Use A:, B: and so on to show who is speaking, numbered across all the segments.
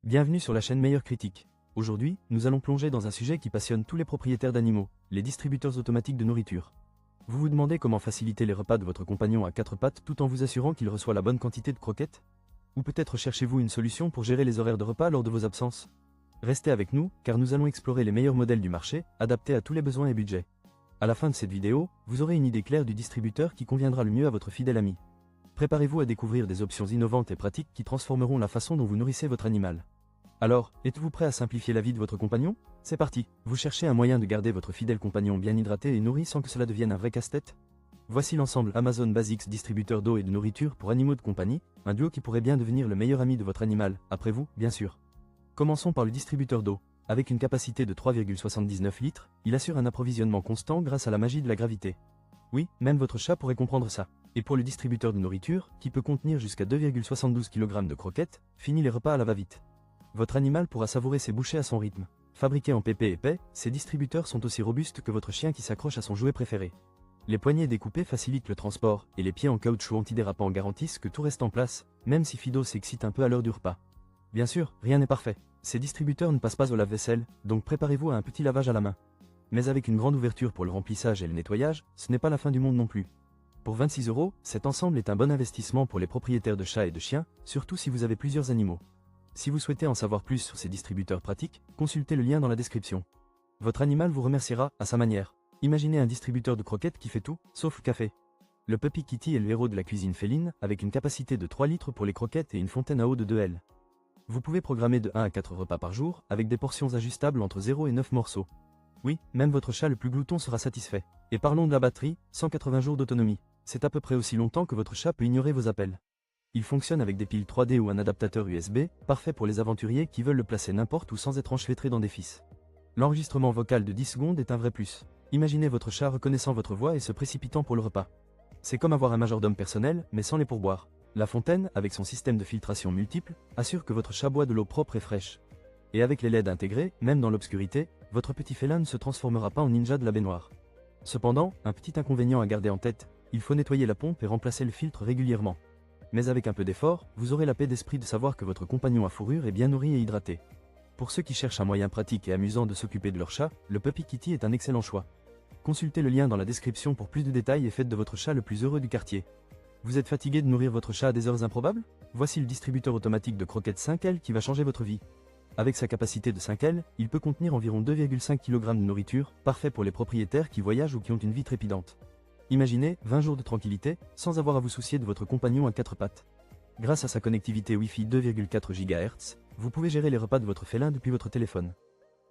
A: Bienvenue sur la chaîne Meilleure Critique. Aujourd'hui, nous allons plonger dans un sujet qui passionne tous les propriétaires d'animaux, les distributeurs automatiques de nourriture. Vous vous demandez comment faciliter les repas de votre compagnon à quatre pattes tout en vous assurant qu'il reçoit la bonne quantité de croquettes? Ou peut-être cherchez-vous une solution pour gérer les horaires de repas lors de vos absences? Restez avec nous, car nous allons explorer les meilleurs modèles du marché, adaptés à tous les besoins et budgets. À la fin de cette vidéo, vous aurez une idée claire du distributeur qui conviendra le mieux à votre fidèle ami. Préparez-vous à découvrir des options innovantes et pratiques qui transformeront la façon dont vous nourrissez votre animal. Alors, êtes-vous prêt à simplifier la vie de votre compagnon? C'est parti! Vous cherchez un moyen de garder votre fidèle compagnon bien hydraté et nourri sans que cela devienne un vrai casse-tête? Voici l'ensemble Amazon Basics distributeur d'eau et de nourriture pour animaux de compagnie, un duo qui pourrait bien devenir le meilleur ami de votre animal, après vous, bien sûr. Commençons par le distributeur d'eau. Avec une capacité de 3,79 litres, il assure un approvisionnement constant grâce à la magie de la gravité. Oui, même votre chat pourrait comprendre ça. Et pour le distributeur de nourriture, qui peut contenir jusqu'à 2,72 kg de croquettes, fini les repas à la va-vite. Votre animal pourra savourer ses bouchées à son rythme. Fabriqués en PP épais, ces distributeurs sont aussi robustes que votre chien qui s'accroche à son jouet préféré. Les poignées découpées facilitent le transport, et les pieds en caoutchouc antidérapant garantissent que tout reste en place, même si Fido s'excite un peu à l'heure du repas. Bien sûr, rien n'est parfait. Ces distributeurs ne passent pas au lave-vaisselle, donc préparez-vous à un petit lavage à la main. Mais avec une grande ouverture pour le remplissage et le nettoyage, ce n'est pas la fin du monde non plus. Pour 26 €, cet ensemble est un bon investissement pour les propriétaires de chats et de chiens, surtout si vous avez plusieurs animaux. Si vous souhaitez en savoir plus sur ces distributeurs pratiques, consultez le lien dans la description. Votre animal vous remerciera, à sa manière. Imaginez un distributeur de croquettes qui fait tout, sauf le café. Le Puppy Kitty est le héros de la cuisine féline, avec une capacité de 3 litres pour les croquettes et une fontaine à eau de 2 L. Vous pouvez programmer de 1 à 4 repas par jour, avec des portions ajustables entre 0 et 9 morceaux. Oui, même votre chat le plus glouton sera satisfait. Et parlons de la batterie, 180 jours d'autonomie. C'est à peu près aussi longtemps que votre chat peut ignorer vos appels. Il fonctionne avec des piles 3D ou un adaptateur USB, parfait pour les aventuriers qui veulent le placer n'importe où sans être enchevêtré dans des fils. L'enregistrement vocal de 10 secondes est un vrai plus. Imaginez votre chat reconnaissant votre voix et se précipitant pour le repas. C'est comme avoir un majordome personnel, mais sans les pourboires. La fontaine, avec son système de filtration multiple, assure que votre chat boit de l'eau propre et fraîche. Et avec les LED intégrés, même dans l'obscurité, votre petit félin ne se transformera pas en ninja de la baignoire. Cependant, un petit inconvénient à garder en tête, il faut nettoyer la pompe et remplacer le filtre régulièrement. Mais avec un peu d'effort, vous aurez la paix d'esprit de savoir que votre compagnon à fourrure est bien nourri et hydraté. Pour ceux qui cherchent un moyen pratique et amusant de s'occuper de leur chat, le Puppy Kitty est un excellent choix. Consultez le lien dans la description pour plus de détails et faites de votre chat le plus heureux du quartier. Vous êtes fatigué de nourrir votre chat à des heures improbables? Voici le distributeur automatique de croquettes 5L qui va changer votre vie. Avec sa capacité de 5L, il peut contenir environ 2,5 kg de nourriture, parfait pour les propriétaires qui voyagent ou qui ont une vie trépidante. Imaginez 20 jours de tranquillité, sans avoir à vous soucier de votre compagnon à quatre pattes. Grâce à sa connectivité Wi-Fi 2,4 GHz, vous pouvez gérer les repas de votre félin depuis votre téléphone.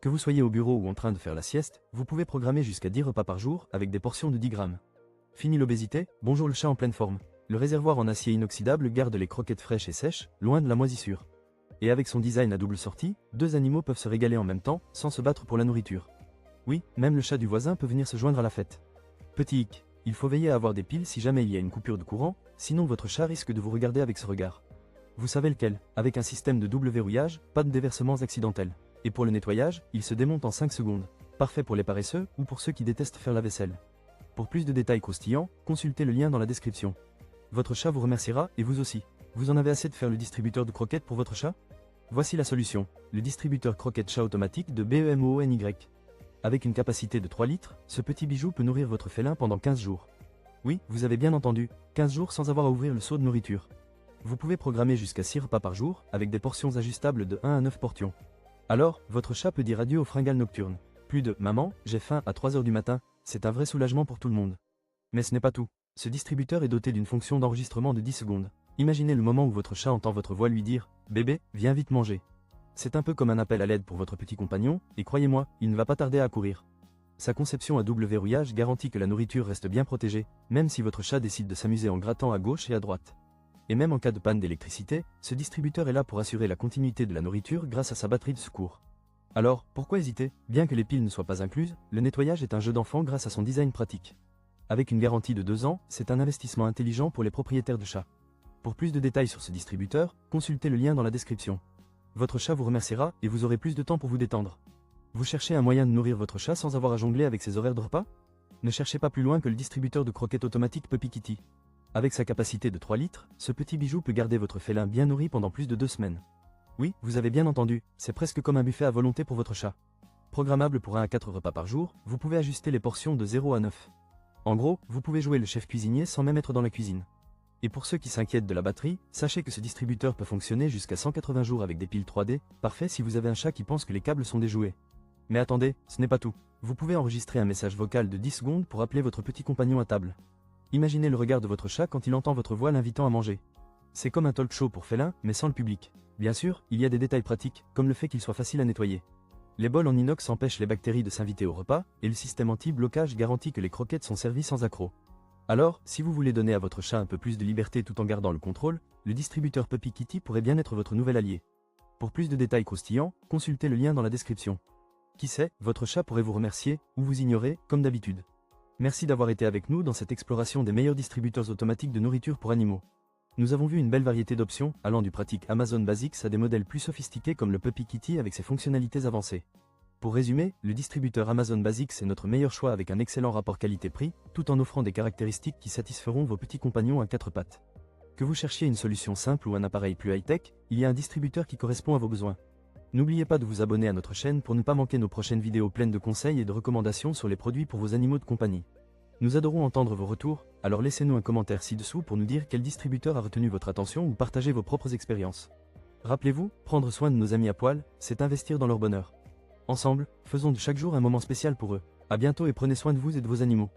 A: Que vous soyez au bureau ou en train de faire la sieste, vous pouvez programmer jusqu'à 10 repas par jour avec des portions de 10 grammes. Fini l'obésité, bonjour le chat en pleine forme. Le réservoir en acier inoxydable garde les croquettes fraîches et sèches, loin de la moisissure. Et avec son design à double sortie, deux animaux peuvent se régaler en même temps, sans se battre pour la nourriture. Oui, même le chat du voisin peut venir se joindre à la fête. Petit hic. Il faut veiller à avoir des piles si jamais il y a une coupure de courant, sinon votre chat risque de vous regarder avec ce regard. Vous savez lequel, avec un système de double verrouillage, pas de déversements accidentels. Et pour le nettoyage, il se démonte en 5 secondes. Parfait pour les paresseux ou pour ceux qui détestent faire la vaisselle. Pour plus de détails croustillants, consultez le lien dans la description. Votre chat vous remerciera, et vous aussi. Vous en avez assez de faire le distributeur de croquettes pour votre chat? Voici la solution, le distributeur croquette chat automatique de BEMOONY. Avec une capacité de 3 litres, ce petit bijou peut nourrir votre félin pendant 15 jours. Oui, vous avez bien entendu, 15 jours sans avoir à ouvrir le seau de nourriture. Vous pouvez programmer jusqu'à 6 repas par jour, avec des portions ajustables de 1 à 9 portions. Alors, votre chat peut dire adieu aux fringales nocturnes. Plus de « maman, j'ai faim » à 3 h du matin, c'est un vrai soulagement pour tout le monde. Mais ce n'est pas tout. Ce distributeur est doté d'une fonction d'enregistrement de 10 secondes. Imaginez le moment où votre chat entend votre voix lui dire « Bébé, viens vite manger ». C'est un peu comme un appel à l'aide pour votre petit compagnon, et croyez-moi, il ne va pas tarder à accourir. Sa conception à double verrouillage garantit que la nourriture reste bien protégée, même si votre chat décide de s'amuser en grattant à gauche et à droite. Et même en cas de panne d'électricité, ce distributeur est là pour assurer la continuité de la nourriture grâce à sa batterie de secours. Alors, pourquoi hésiter? Bien que les piles ne soient pas incluses, le nettoyage est un jeu d'enfant grâce à son design pratique. Avec une garantie de 2 ans, c'est un investissement intelligent pour les propriétaires de chats. Pour plus de détails sur ce distributeur, consultez le lien dans la description. Votre chat vous remerciera et vous aurez plus de temps pour vous détendre. Vous cherchez un moyen de nourrir votre chat sans avoir à jongler avec ses horaires de repas? Ne cherchez pas plus loin que le distributeur de croquettes automatique Puppy Kitty. Avec sa capacité de 3 litres, ce petit bijou peut garder votre félin bien nourri pendant plus de 2 semaines. Oui, vous avez bien entendu, c'est presque comme un buffet à volonté pour votre chat. Programmable pour 1 à 4 repas par jour, vous pouvez ajuster les portions de 0 à 9. En gros, vous pouvez jouer le chef cuisinier sans même être dans la cuisine. Et pour ceux qui s'inquiètent de la batterie, sachez que ce distributeur peut fonctionner jusqu'à 180 jours avec des piles 3D, parfait si vous avez un chat qui pense que les câbles sont déjoués. Mais attendez, ce n'est pas tout. Vous pouvez enregistrer un message vocal de 10 secondes pour appeler votre petit compagnon à table. Imaginez le regard de votre chat quand il entend votre voix l'invitant à manger. C'est comme un talk show pour félins, mais sans le public. Bien sûr, il y a des détails pratiques, comme le fait qu'il soit facile à nettoyer. Les bols en inox empêchent les bactéries de s'inviter au repas, et le système anti-blocage garantit que les croquettes sont servies sans accroc. Alors, si vous voulez donner à votre chat un peu plus de liberté tout en gardant le contrôle, le distributeur Puppy Kitty pourrait bien être votre nouvel allié. Pour plus de détails croustillants, consultez le lien dans la description. Qui sait, votre chat pourrait vous remercier, ou vous ignorer, comme d'habitude. Merci d'avoir été avec nous dans cette exploration des meilleurs distributeurs automatiques de nourriture pour animaux. Nous avons vu une belle variété d'options, allant du pratique Amazon Basics à des modèles plus sophistiqués comme le Puppy Kitty avec ses fonctionnalités avancées. Pour résumer, le distributeur Amazon Basics est notre meilleur choix avec un excellent rapport qualité-prix, tout en offrant des caractéristiques qui satisferont vos petits compagnons à 4 pattes. Que vous cherchiez une solution simple ou un appareil plus high-tech, il y a un distributeur qui correspond à vos besoins. N'oubliez pas de vous abonner à notre chaîne pour ne pas manquer nos prochaines vidéos pleines de conseils et de recommandations sur les produits pour vos animaux de compagnie. Nous adorons entendre vos retours, alors laissez-nous un commentaire ci-dessous pour nous dire quel distributeur a retenu votre attention ou partagez vos propres expériences. Rappelez-vous, prendre soin de nos amis à poil, c'est investir dans leur bonheur. Ensemble, faisons de chaque jour un moment spécial pour eux. À bientôt et prenez soin de vous et de vos animaux.